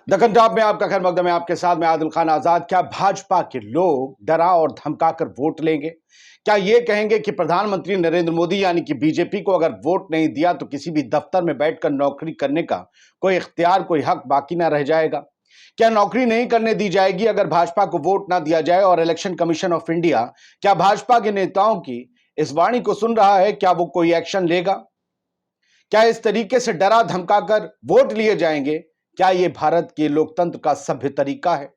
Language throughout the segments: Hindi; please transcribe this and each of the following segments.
दक्कन टॉप में आपका खैर मकदम है। आपके साथ मैं आदिल खान आजाद। क्या भाजपा के लोग डरा और धमकाकर वोट लेंगे? क्या ये कहेंगे कि प्रधानमंत्री नरेंद्र मोदी यानी कि बीजेपी को अगर वोट नहीं दिया तो किसी भी दफ्तर में बैठकर नौकरी करने का कोई इख्तियार, कोई हक बाकी ना रह जाएगा? क्या नौकरी नहीं करने दी जाएगी अगर भाजपा को वोट ना दिया जाए? और इलेक्शन कमीशन ऑफ इंडिया क्या भाजपा के नेताओं की इस वाणी को सुन रहा है? क्या वो कोई एक्शन लेगा? क्या इस तरीके से डरा धमकाकर वोट लिए जाएंगे? क्या यह भारत के लोकतंत्र का सभ्य तरीका है?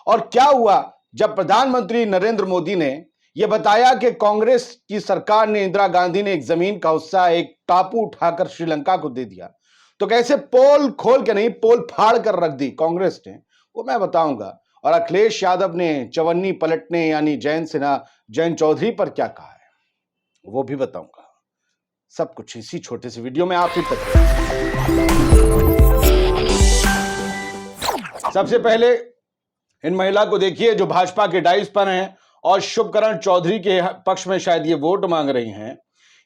और क्या हुआ जब प्रधानमंत्री नरेंद्र मोदी ने यह बताया कि कांग्रेस की सरकार ने, इंदिरा गांधी ने एक जमीन का हिस्सा, एक टापू उठाकर श्रीलंका को दे दिया? तो कैसे पोल खोल के नहीं, पोल फाड़ कर रख दी कांग्रेस ने, वो मैं बताऊंगा। और अखिलेश यादव ने चवन्नी पलटने यानी जयंत चौधरी पर क्या कहा है वो भी बताऊंगा। सब कुछ इसी छोटे से वीडियो में आप ही तक। सबसे पहले इन महिला को देखिए जो भाजपा के डाइस पर हैं और शुभकरण चौधरी के पक्ष में शायद ये वोट मांग रही हैं।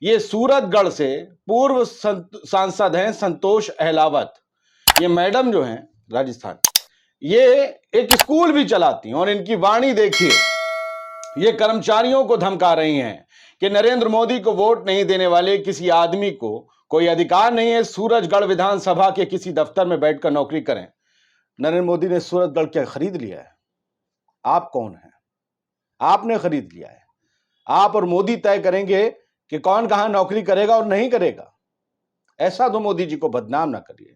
ये सूरतगढ़ से पूर्व सांसद हैं संतोष अहलावत। ये मैडम जो हैं राजस्थान, ये एक स्कूल भी चलाती हैं और इनकी वाणी देखिए। ये कर्मचारियों को धमका रही हैं कि नरेंद्र मोदी को वोट नहीं देने वाले किसी आदमी को कोई अधिकार नहीं है सूरजगढ़ विधानसभा के किसी दफ्तर में बैठकर नौकरी करें। नरेंद्र मोदी ने सूरजगढ़ क्या खरीद लिया है? आप कौन हैं? आपने खरीद लिया है। आप और मोदी तय करेंगे कि कौन कहां नौकरी करेगा और नहीं करेगा। ऐसा तो मोदी जी को बदनाम ना करिए।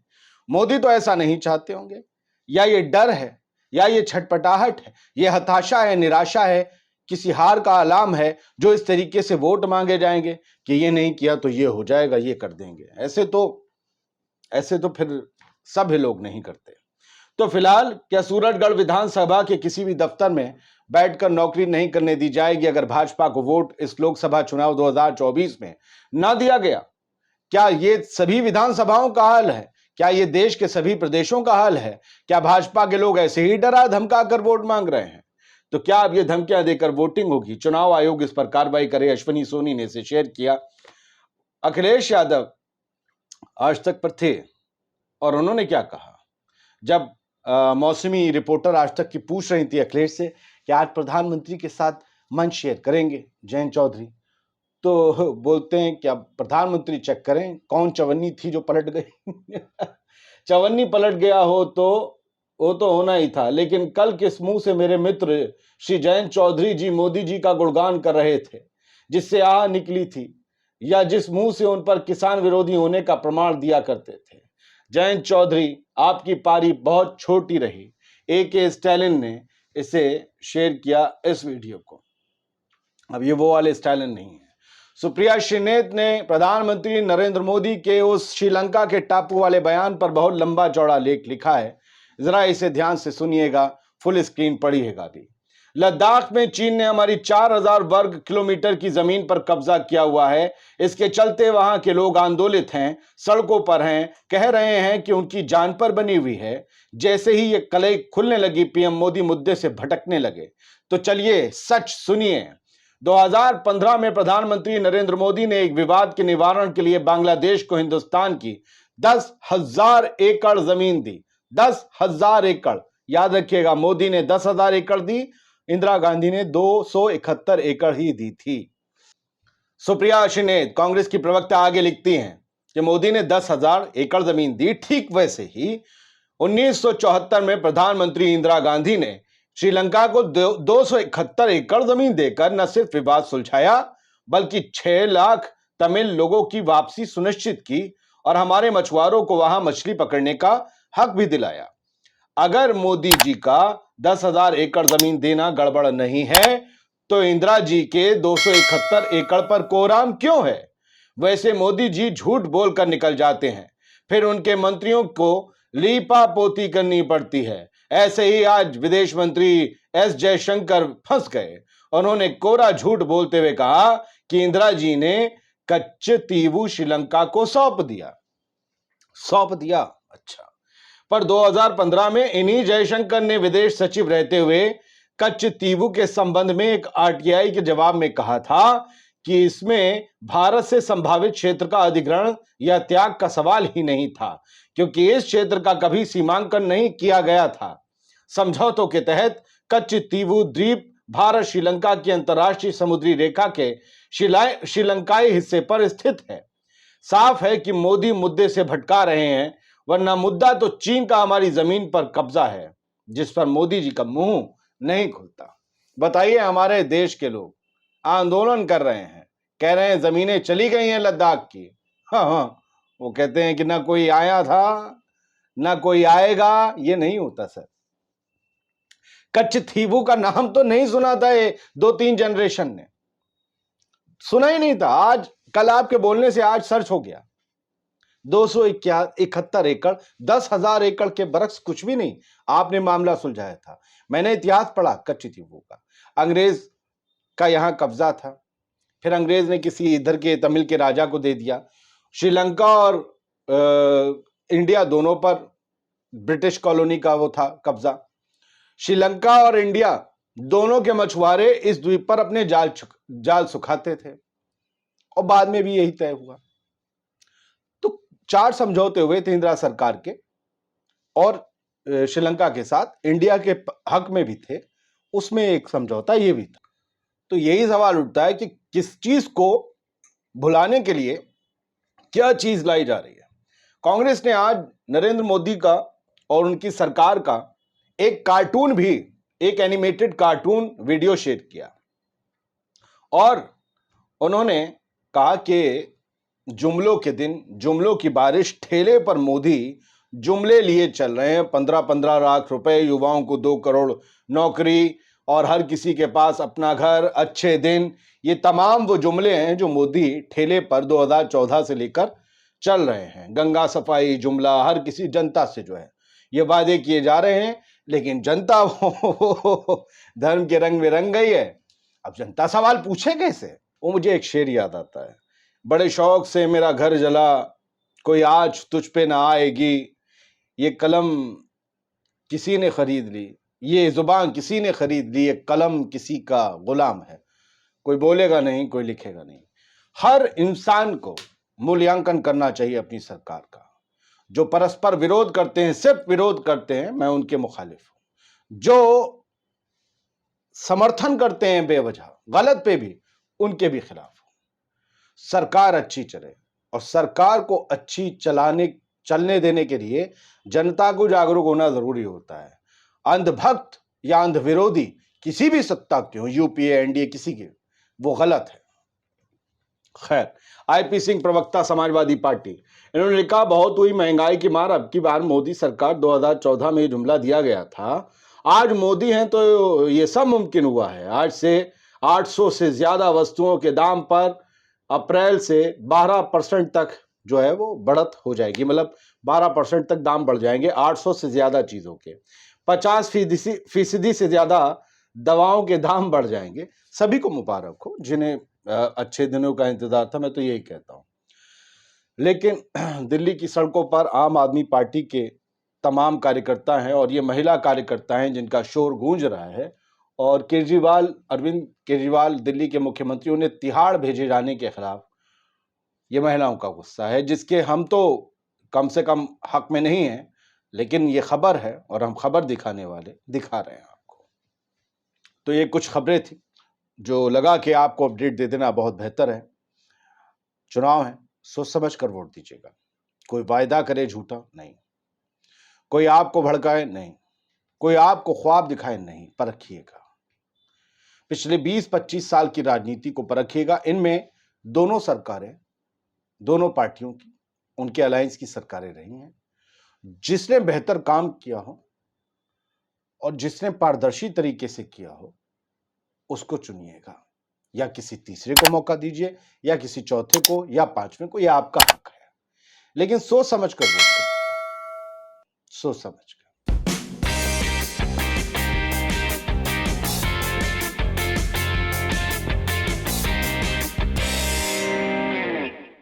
मोदी तो ऐसा नहीं चाहते होंगे, या ये डर है, या ये छटपटाहट है, ये हताशा है, निराशा है, किसी हार का अलार्म है जो इस तरीके से वोट मांगे जाएंगे कि ये नहीं किया तो ये हो जाएगा, ये कर देंगे। ऐसे तो फिर सभी लोग नहीं करते। तो फिलहाल क्या सूरजगढ़ विधानसभा के किसी भी दफ्तर में बैठकर नौकरी नहीं करने दी जाएगी अगर भाजपा को वोट इस लोकसभा चुनाव 2024 में ना दिया गया? क्या ये सभी विधानसभाओं का हाल है? क्या ये देश के सभी प्रदेशों का हाल है? क्या भाजपा के लोग ऐसे ही डरा धमका कर वोट मांग रहे हैं? तो क्या अब ये धमकियां देकर वोटिंग होगी? चुनाव आयोग इस पर कार्रवाई करे, अश्विनी सोनी ने इसे शेयर किया। अखिलेश यादव आज तक पर थे और उन्होंने क्या कहा जब मौसमी रिपोर्टर आज तक की पूछ रही थी अखिलेश से कि आज प्रधानमंत्री के साथ मंच शेयर करेंगे जयंत चौधरी, तो बोलते हैं क्या प्रधानमंत्री चेक करें कौन चवन्नी थी जो पलट गई। चवन्नी पलट गया हो तो वो तो होना ही था, लेकिन कल किस मुंह से मेरे मित्र श्री जयंत चौधरी जी मोदी जी का गुणगान कर रहे थे, जिससे आह निकली थी, या जिस मुंह से उन पर किसान विरोधी होने का प्रमाण दिया करते थे। जयंत चौधरी, आपकी पारी बहुत छोटी रही। AK स्टालिन ने इसे शेयर किया इस वीडियो को। अब ये वो वाले स्टालिन नहीं है। सुप्रिया श्रीनेत ने प्रधानमंत्री नरेंद्र मोदी के उस श्रीलंका के टापू वाले बयान पर बहुत लंबा चौड़ा लेख लिखा है। जरा इसे ध्यान से सुनिएगा, फुल स्क्रीन पढ़िएगा भी। लद्दाख में चीन ने हमारी 4000 वर्ग किलोमीटर की जमीन पर कब्जा किया हुआ है। इसके चलते वहां के लोग आंदोलित हैं, सड़कों पर हैं, कह रहे हैं कि उनकी जान पर बनी हुई है। जैसे ही ये कलई खुलने लगी, पीएम मोदी मुद्दे से भटकने लगे। तो चलिए सच सुनिए। 2015 में प्रधानमंत्री नरेंद्र मोदी ने एक विवाद के निवारण के लिए बांग्लादेश को हिंदुस्तान की 10,000 एकड़ जमीन दी। 10,000 एकड़, याद रखिएगा। मोदी ने 10,000 एकड़ दी, इंदिरा गांधी ने 271 एकड़ ही दी थी। सुप्रिया श्रीनेत कांग्रेस की प्रवक्ता आगे लिखती हैं कि मोदी ने 10,000 एकड़ जमीन दी। ठीक वैसे ही 1974 में प्रधानमंत्री इंदिरा गांधी ने श्रीलंका को 271 एकड़ जमीन देकर न सिर्फ विवाद सुलझाया, बल्कि 6 लाख तमिल लोगों की वापसी सुनिश्चित की और हमारे मछुआरों को वहां मछली पकड़ने का हक भी दिलाया। अगर मोदी जी का 10,000 एकड़ जमीन देना गड़बड़ नहीं है तो इंदिरा जी के 271 एकड़ पर कोराम क्यों है? वैसे मोदी जी झूठ बोलकर निकल जाते हैं, फिर उनके मंत्रियों को लीपा पोती करनी पड़ती है। ऐसे ही आज विदेश मंत्री S जयशंकर फंस गए। उन्होंने कोरा झूठ बोलते हुए कहा कि इंदिरा जी ने कच्चतीवू श्रीलंका को सौंप दिया। अच्छा, पर 2015 में इन्हीं जयशंकर ने विदेश सचिव रहते हुए कच्चतीवू के संबंध में एक RTI के जवाब में कहा था कि इसमें भारत से संभावित क्षेत्र का अधिग्रहण या त्याग का सवाल ही नहीं था, क्योंकि इस क्षेत्र का कभी सीमांकन नहीं किया गया था। समझौतों के तहत कच्चतीवू द्वीप भारत श्रीलंका की अंतर्राष्ट्रीय समुद्री रेखा के श्रीलंकाई हिस्से पर स्थित है। साफ है कि मोदी मुद्दे से भटका रहे हैं, वरना मुद्दा तो चीन का हमारी जमीन पर कब्जा है, जिस पर मोदी जी का मुंह नहीं खुलता। बताइए, हमारे देश के लोग आंदोलन कर रहे हैं, कह रहे हैं जमीनें चली गई हैं लद्दाख की। हाँ, वो कहते हैं कि ना कोई आया था ना कोई आएगा। ये नहीं होता सर। कच्चथीवू का नाम तो नहीं सुना था ये 2-3 जनरेशन ने, सुना ही नहीं था। आज कल आपके बोलने से आज सर्च हो गया। 271 एकड़, 10,000 एकड़ के बरक्स कुछ भी नहीं, आपने मामला सुलझाया था। मैंने इतिहास पढ़ा कच्चथीवू का, अंग्रेज का यहां कब्जा था, फिर अंग्रेज ने किसी इधर के तमिल के राजा को दे दिया। श्रीलंका और इंडिया दोनों पर ब्रिटिश कॉलोनी का वो था कब्जा। श्रीलंका और इंडिया दोनों के मछुआरे इस द्वीप पर अपने जाल सुखाते थे, और बाद में भी यही तय हुआ। तो 4 समझौते हुए थे इंदिरा सरकार के, और श्रीलंका के साथ इंडिया के हक में भी थे, उसमें एक समझौता ये भी था। तो यही सवाल उठता है कि किस चीज को भुलाने के लिए क्या चीज लाई जा रही है। कांग्रेस ने आज नरेंद्र मोदी का और उनकी सरकार का एक कार्टून भी, एक एनिमेटेड कार्टून वीडियो शेयर किया, और उन्होंने कहा कि जुमलों के दिन, जुमलों की बारिश, ठेले पर मोदी जुमले लिए चल रहे हैं। 15-15 लाख रुपए, युवाओं को 2 करोड़ नौकरी, और हर किसी के पास अपना घर, अच्छे दिन। ये तमाम वो जुमले हैं जो मोदी ठेले पर 2014 से लेकर चल रहे हैं। गंगा सफाई जुमला, हर किसी जनता से जो है ये वादे किए जा रहे हैं, लेकिन जनता धर्म के रंग में रंग गई है। अब जनता सवाल पूछे कैसे? वो मुझे एक शेर याद आता है, बड़े शौक से मेरा घर जला, कोई आज तुझ पे ना आएगी। ये कलम किसी ने खरीद ली, ये जुबान किसी ने खरीद ली, ये कलम किसी का गुलाम है। कोई बोलेगा नहीं, कोई लिखेगा नहीं। हर इंसान को मूल्यांकन करना चाहिए अपनी सरकार का। जो परस्पर विरोध करते हैं, सिर्फ विरोध करते हैं, मैं उनके मुखालिफ हूं। जो समर्थन करते हैं बेवजह गलत पे भी, उनके भी खिलाफ हूं। सरकार अच्छी चले, और सरकार को अच्छी चलने देने के लिए जनता को जागरूक होना जरूरी होता है। अंधभक्त या अंध विरोधी किसी भी सत्ता के हो, यूपीए, एनडीए, किसी के, वो गलत है। खैर, आईपी सिंह, प्रवक्ता समाजवादी पार्टी, इन्होंने लिखा, बहुत हुई महंगाई की मार, अब की बार मोदी सरकार। 2014 में जुमला दिया गया था, आज मोदी हैं तो ये सब मुमकिन हुआ है। आज से 800 से ज्यादा वस्तुओं के दाम पर अप्रैल से 12% तक जो है वो बढ़त हो जाएगी, मतलब 12% तक दाम बढ़ जाएंगे 800 से ज्यादा चीजों के। 50% से ज्यादा दवाओं के दाम बढ़ जाएंगे। सभी को मुबारक हो जिन्हें अच्छे दिनों का इंतजार था, मैं तो यही कहता हूं। लेकिन दिल्ली की सड़कों पर आम आदमी पार्टी के तमाम कार्यकर्ता हैं, और ये महिला कार्यकर्ता हैं जिनका शोर गूंज रहा है। और अरविंद केजरीवाल दिल्ली के मुख्यमंत्री, उन्हें तिहाड़ भेजे जाने के खिलाफ ये महिलाओं का गुस्सा है, जिसके हम तो कम से कम हक में नहीं हैं, लेकिन ये खबर है और हम खबर दिखाने वाले दिखा रहे हैं आपको। तो ये कुछ खबरें थी जो लगा कि आपको अपडेट दे देना बहुत बेहतर है। चुनाव है, सोच समझ कर वोट दीजिएगा। कोई वायदा करे झूठा नहीं, कोई आपको भड़काए नहीं, कोई आपको ख्वाब दिखाए नहीं, परखिएगा। पिछले 20-25 साल की राजनीति को परखिएगा। इनमें दोनों सरकारें, दोनों पार्टियों की, उनके अलायंस की सरकारें रही हैं। जिसने बेहतर काम किया हो और जिसने पारदर्शी तरीके से किया हो, उसको चुनिएगा। या किसी तीसरे को मौका दीजिए, या किसी चौथे को, या 5वें को, यह आपका हक है। लेकिन सोच समझ कर वोट करिएगा, सोच समझ कर।